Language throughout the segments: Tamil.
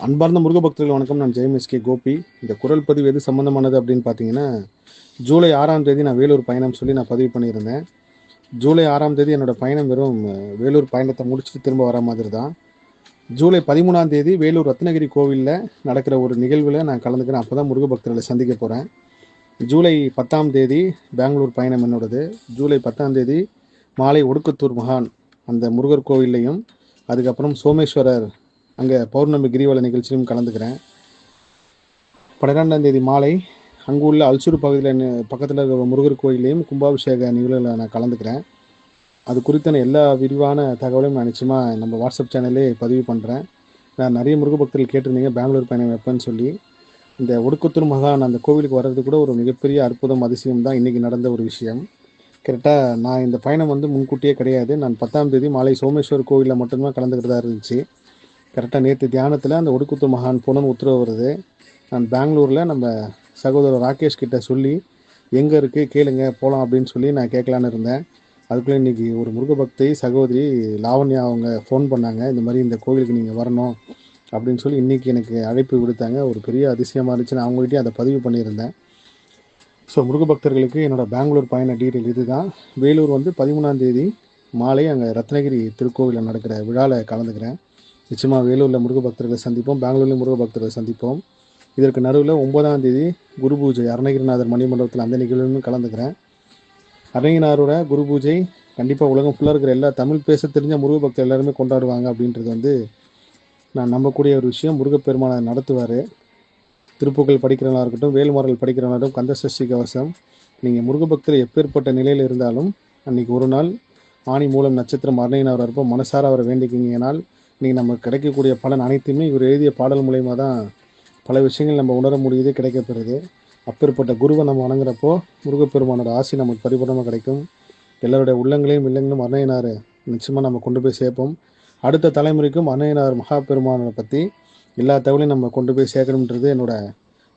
அன்பார்ந்த முருக பக்தர்கள் வணக்கம். நான் ஜெயம் கோபி. இந்த குரல் பதிவு எது சம்மந்தமானது அப்படின்னு பார்த்தீங்கன்னா, ஜூலை 6ஆம் தேதி நான் வேலூர் பயணம் சொல்லி நான் பதிவு பண்ணியிருந்தேன். ஜூலை 6ஆம் தேதி என்னோட பயணம் வெறும் வேலூர் பயணத்தை முடிச்சுட்டு திரும்ப வர மாதிரி தான். ஜூலை 13ஆம் தேதி வேலூர் ரத்னகிரி கோவிலில் நடக்கிற ஒரு நிகழ்வில் நான் கலந்துக்கிறேன். அப்போ தான் முருக பக்தர்களை சந்திக்க போகிறேன். ஜூலை 10ஆம் தேதி பெங்களூர் பயணம் என்னோடது. ஜூலை 10ஆம் தேதி மாலை ஒடுக்கத்தூர் மகான் அந்த முருகர் கோவில்லையும், அதுக்கப்புறம் சோமேஸ்வரர் அங்கே பௌர்ணமி கிரிவல நிகழ்ச்சியும் கலந்துக்கிறேன். 12ஆம் தேதி மாலை அங்கு உள்ள அல்சூர் பகுதியில் பக்கத்தில் இருக்கிற முருகர் கோயிலையும் கும்பாபிஷேக நிகழ்வில் நான் கலந்துக்கிறேன். அது குறித்தான எல்லா விரிவான தகவலையும் நான் நிச்சயமாக நம்ம வாட்ஸ்அப் சேனல்லே பதிவு பண்ணுறேன். நான் நிறைய முருக பக்தர்கள் கேட்டிருந்தீங்க பெங்களூர் பயணம் எப்போன்னு சொல்லி. இந்த ஒடுக்கத்தூர் மகான் அந்த கோவிலுக்கு வர்றது கூட ஒரு மிகப்பெரிய அற்புதம், அதிசயம் தான் இன்றைக்கி நடந்த ஒரு விஷயம். கரெக்டாக நான் இந்த பயணம் முன்கூட்டியே கிடையாது. நான் 10ஆம் தேதி மாலை சோமேஸ்வர் கோவிலில் மட்டும்தான் கலந்துக்கிறதா இருந்துச்சு. கரெக்டாக நேற்று தியானத்தில் அந்த ஒடுக்குத்தூர் மகான் போனன்னு உத்தரவு வருது. நான் பெங்களூரில் நம்ம சகோதரர் ராகேஷ் கிட்ட சொல்லி எங்கே இருக்குது கேளுங்க போகலாம் அப்படின்னு சொல்லி நான் கேட்கலான்னு இருந்தேன். அதுக்குள்ளே இன்றைக்கி ஒரு முருக பக்தி சகோதரி லாவண்யா அவங்க ஃபோன் பண்ணாங்க. இந்த மாதிரி இந்த கோவிலுக்கு நீங்கள் வரணும் அப்படின்னு சொல்லி இன்றைக்கி எனக்கு அழைப்பு விடுத்தாங்க. ஒரு பெரிய அதிசயமாக இருந்துச்சு. நான் அவங்ககிட்டயும் அதை பதிவு பண்ணியிருந்தேன். ஸோ முருக பக்தர்களுக்கு என்னோடய பெங்களூர் பயண டீட்டெயில் இது தான். வேலூர் 13ஆம் தேதி மாலை அங்கே ரத்னகிரி திருக்கோவிலில் நடக்கிற விழாவில் கலந்துக்கிறேன். நிச்சயமாக வேலூரில் முருக பக்தர்களை சந்திப்போம், பெங்களூர்லேயும் முருக பக்தர்களை சந்திப்போம். இதற்கு நடுவில் 9ஆம் தேதி குரு பூஜை அருணகிரிநாதர் மணிமண்டபத்தில் அந்த நிகழ்வுன்னு கலந்துக்கிறேன். அருணகிரிநாதரோட குரு பூஜை கண்டிப்பாக உலகம் ஃபுல்லாக இருக்கிற எல்லா தமிழ் பேச தெரிஞ்ச முருக பக்தர் எல்லாருமே கொண்டாடுவாங்க அப்படின்றது நான் நம்பக்கூடிய ஒரு விஷயம். முருகப்பெருமானை நடத்துவார். திருப்புகள் படிக்கிறவங்களாக இருக்கட்டும், வேல்மாறல் படிக்கிறவங்களாக இருக்கட்டும், கந்தசஷ்டி கவசம், நீங்கள் முருக பக்தர் எப்பேற்பட்ட நிலையில் இருந்தாலும் அன்றைக்கி ஒரு நாள் ஆணி மூலம் நட்சத்திரம் அருணகிரிநாதர் இருப்போ மனசார அவரை வேண்டிக்கிங்கனால் நீங்கள் நமக்கு கிடைக்கக்கூடிய பலன் அனைத்துமே இவர் எழுதிய பாடல் மூலயமா தான் பல விஷயங்கள் நம்ம உணர முடியுது, கிடைக்கப்பெறுது. அப்பேற்பட்ட குருவை நம்ம வணங்குறப்போ முருகப்பெருமானோட ஆசி நமக்கு பரிபூர்ணமாக கிடைக்கும். எல்லாருடைய உள்ளங்களையும் இல்லங்களும் அருணகிரிநாதரை நிச்சயமாக நம்ம கொண்டு போய் சேர்ப்போம். அடுத்த தலைமுறைக்கும் அருணகிரிநாதர் மகா பெருமானை பற்றி எல்லா தகவலையும் நம்ம கொண்டு போய் சேர்க்கணுன்றது என்னோட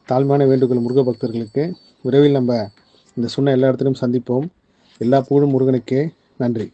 தாழ்மையான வேண்டுகோள் முருக பக்தர்களுக்கு. விரைவில் நம்ம இந்த சொன்ன எல்லா இடத்துலையும் சந்திப்போம். எல்லா புகழும் முருகனுக்கே. நன்றி.